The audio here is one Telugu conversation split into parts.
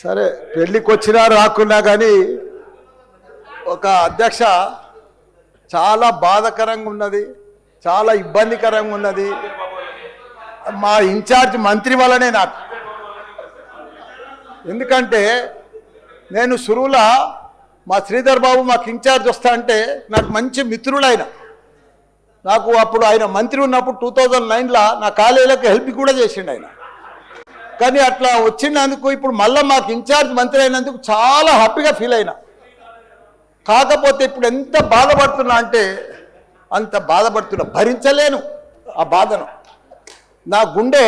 సరే పెళ్ళికి వచ్చినా రాకున్నా కానీ ఒక అధ్యక్ష చాలా బాధాకరంగా ఉన్నది, చాలా ఇబ్బందికరంగా ఉన్నది. మా ఇన్ఛార్జ్ మంత్రి వల్లనే నాకు. ఎందుకంటే నేను సురువుల మా శ్రీధర్ బాబు మాకు ఇన్ఛార్జ్ వస్తా అంటే నాకు మంచి మిత్రుడైన, నాకు అప్పుడు ఆయన మంత్రి ఉన్నప్పుడు 2009లో నా కాలేజీలకు హెల్ప్ కూడా చేసిండు ఆయన. కానీ అట్లా వచ్చినందుకు ఇప్పుడు మళ్ళీ మాకు ఇన్ఛార్జ్ మంత్రి అయినందుకు చాలా హ్యాపీగా ఫీల్ అయినా. కాకపోతే ఇప్పుడు ఎంత బాధపడుతున్నా అంటే అంత బాధపడుతున్నా, భరించలేను ఆ బాధను. నా గుండె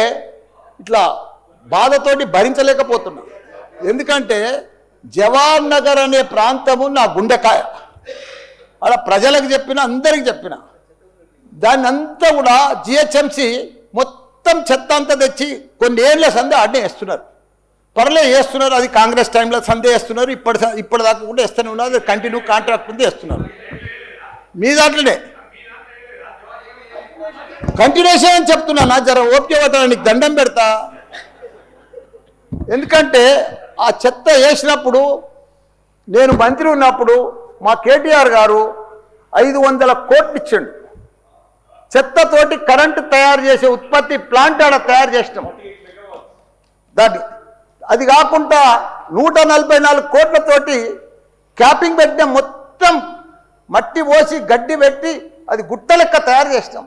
ఇట్లా బాధతోటి భరించలేకపోతున్నా. ఎందుకంటే జవహర్ నగర్ అనే ప్రాంతము నా గుండెకాయ. అలా ప్రజలకు చెప్పిన, అందరికి చెప్పిన, దాన్ని అంతా కూడా జిహెచ్ఎంసి మొత్తం చెత్త అంతా తెచ్చి కొన్ని ఏళ్ళ సందే ఆడనే వేస్తున్నారు. పర్లేదు వేస్తున్నారు, అది కాంగ్రెస్ టైంలో సందే వేస్తున్నారు, ఇప్పటిదాకా కూడా వేస్తూనే ఉన్నారు. అది కంటిన్యూ కాంట్రాక్ట్ ఉంది వేస్తున్నారు. మీ దాంట్లోనే కంటిన్యూషన్ అని చెప్తున్నా. నా జర ఓపిక పట్టాలని నీకు దండం పెడతా. ఎందుకంటే ఆ చెత్త వేసినప్పుడు నేను మంత్రి ఉన్నప్పుడు మా కేటీఆర్ గారు 500 కోట్లు ఇచ్చిండు. చెత్తతోటి కరెంటు తయారు చేసే ఉత్పత్తి ప్లాంట్ ఆడ తయారు చేసినాం. దాన్ని అది కాకుండా 144 కోట్లతోటి క్యాపింగ్ పెట్టిన, మొత్తం మట్టి పోసి గడ్డి పెట్టి అది గుట్ట లెక్క తయారు చేసినాం.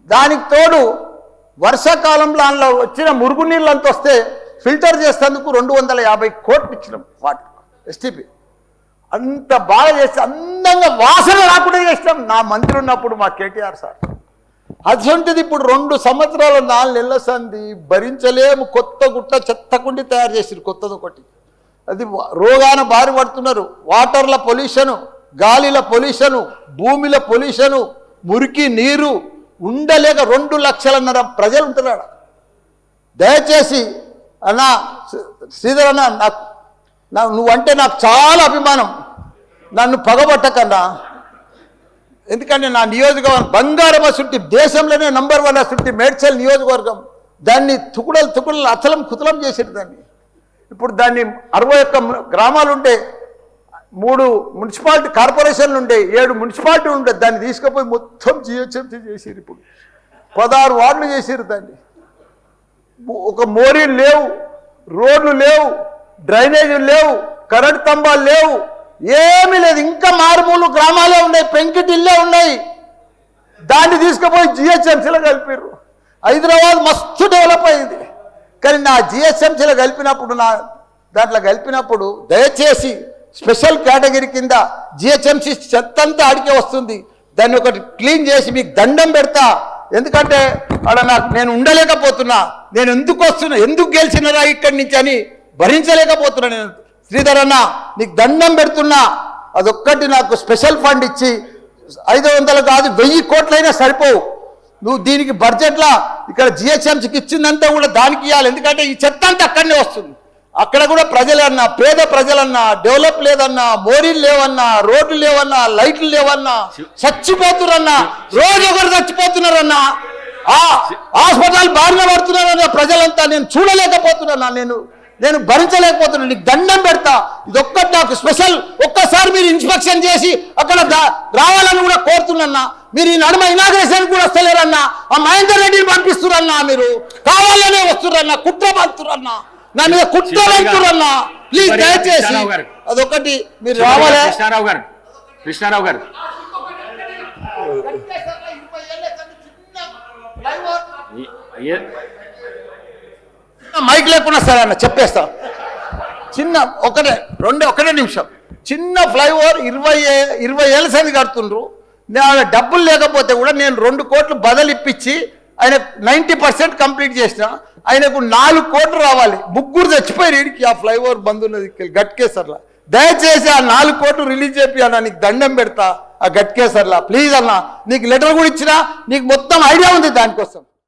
దానికి తోడు వర్షాకాలంలో అందులో వచ్చిన మురుగునీళ్ళు అంత వస్తే ఫిల్టర్ చేసేందుకు 250 కోట్లు ఇచ్చినాం. వాటి ఎస్టీపీ అంత బాగా చేసి అందంగా వాసన రాకుండా చేసినాం నా మంత్రి ఉన్నప్పుడు మా కేటీఆర్ సార్. అటువంటిది ఇప్పుడు 2 సంవత్సరాలు 4 నెలల సంది భరించలేము. కొత్త గుట్ట చెత్తకుండి తయారు చేసిరు, కొత్తది ఒకటి. అది రోగాన బారి పడుతున్నారు. వాటర్ల పొల్యూషను, గాలిల పొల్యూషను, భూమిల పొల్యూషను, మురికి నీరు ఉండలేక 2 లక్షలన్నర ప్రజలు ఉంటున్నాడు. దయచేసి అన్నా శ్రీధర్ అన్న, నువ్వంటే నాకు చాలా అభిమానం. నన్ను పగబట్టకన్నా. ఎందుకంటే నా నియోజకవర్గం బంగారం అసుంటి, దేశంలోనే నంబర్ 1 అసుంటి మేడ్చల్ నియోజకవర్గం. దాన్ని తుకుడలు అచలం కుతలం చేసేది దాన్ని. ఇప్పుడు దాన్ని 61 గ్రామాలు ఉంటే, 3 మున్సిపాలిటీ కార్పొరేషన్లు ఉండే, 7 మున్సిపాలిటీ ఉండే. దాన్ని తీసుకుపోయి మొత్తం జిహెచ్ఎంసీ చేసిరు. ఇప్పుడు 16 వార్డులు చేసిరు. దాన్ని ఒక మోరీలు లేవు, రోడ్లు లేవు, డ్రైనేజీలు లేవు, కరెంట్ స్తంభాలు లేవు, ఏమీ లేదు. ఇంకా మారుమూలు గ్రామాలే ఉన్నాయి, పెంకిటిల్లే ఉన్నాయి. దాన్ని తీసుకుపోయి జిహెచ్ఎంసీలో కలిపారు. హైదరాబాద్ మస్తు డెవలప్ అయింది. కానీ నా జిహెచ్ఎంసీలో కలిపినప్పుడు, నా దాంట్లో కలిపినప్పుడు దయచేసి స్పెషల్ కేటగిరీ కింద జిహెచ్ఎంసీ చెత్తంతా ఆడికే వస్తుంది. దాన్ని ఒకటి క్లీన్ చేసి మీకు దండం పెడతా. ఎందుకంటే అక్కడ నేను ఉండలేకపోతున్నా. నేను ఎందుకు వస్తున్నా, ఎందుకు గెలిచినరా ఇక్కడి నుంచి అని భరించలేకపోతున్నా. నేను శ్రీధర్ అన్న నీకు దండం పెడుతున్నా. అదొక్కటి నాకు స్పెషల్ ఫండ్ ఇచ్చి 500 కాదు 1000 కోట్లైనా సరిపోవు. నువ్వు దీనికి బడ్జెట్లో ఇక్కడ జిహెచ్ఎంసీకి ఇచ్చిందంతా కూడా దానికి ఇవ్వాలి. ఎందుకంటే ఈ చెత్త అంతా అక్కడనే వస్తుంది. అక్కడ కూడా ప్రజలన్నా, పేద ప్రజలన్నా, డెవలప్ లేదన్నా, మోరీలు లేవన్నా, రోడ్లు లేవన్నా, లైట్లు లేవన్నా, చచ్చిపోతున్నారన్నా, రోజు ఒకరు చచ్చిపోతున్నారన్నా, హాస్పిటల్ బారిన పడుతున్నారన్నా ప్రజలంతా. నేను చూడలేకపోతున్నా, నేను భరించలేకపోతున్నా. నీకు దండం పెడతా. ఇదొక్కటి నాకు స్పెషల్. ఒక్కసారి మీరు ఇన్స్పెక్షన్ చేసి అక్కడ రావాలని కూడా కోరుతున్నా. మీరు ఈ నడుమ ఇనాగ్రేషన్ కూడా వస్తలేరన్నా. ఆ మహేందర్ రెడ్డిని పంపిస్తురన్నా. మీరు కావాలనే వస్తురన్నా, కుట్ర పంపుతురన్నా, నా మీద కుట్ర పంపుతురన్నా. ప్లీజ్ దయచేసి అదొకటి మీరు రావాలి. కృష్ణారావు గారు మైక్ లేకుండా సరే అన్న చెప్పేస్తా. చిన్న ఒకటే నిమిషం. చిన్న ఫ్లైఓవర్ 20 ఏళ్ళ సంది కడుతుండ్రు. నేను డబ్బులు లేకపోతే కూడా నేను 2 కోట్లు బదులు ఇప్పించి ఆయన 90% కంప్లీట్ చేసిన. ఆయనకు 4 కోట్లు రావాలి. 3 చచ్చిపోయి వీడికి ఆ ఫ్లైఓవర్ బంద్ ఉన్నది గట్కేసర్లా. దయచేసి ఆ 4 కోట్లు రిలీజ్ చేపి అన్న, నీకు దండం పెడతా. ఆ గట్కేసర్లా ప్లీజ్ అన్న. నీకు లెటర్ కూడా ఇచ్చినా, నీకు మొత్తం ఐడియా ఉంది దానికోసం.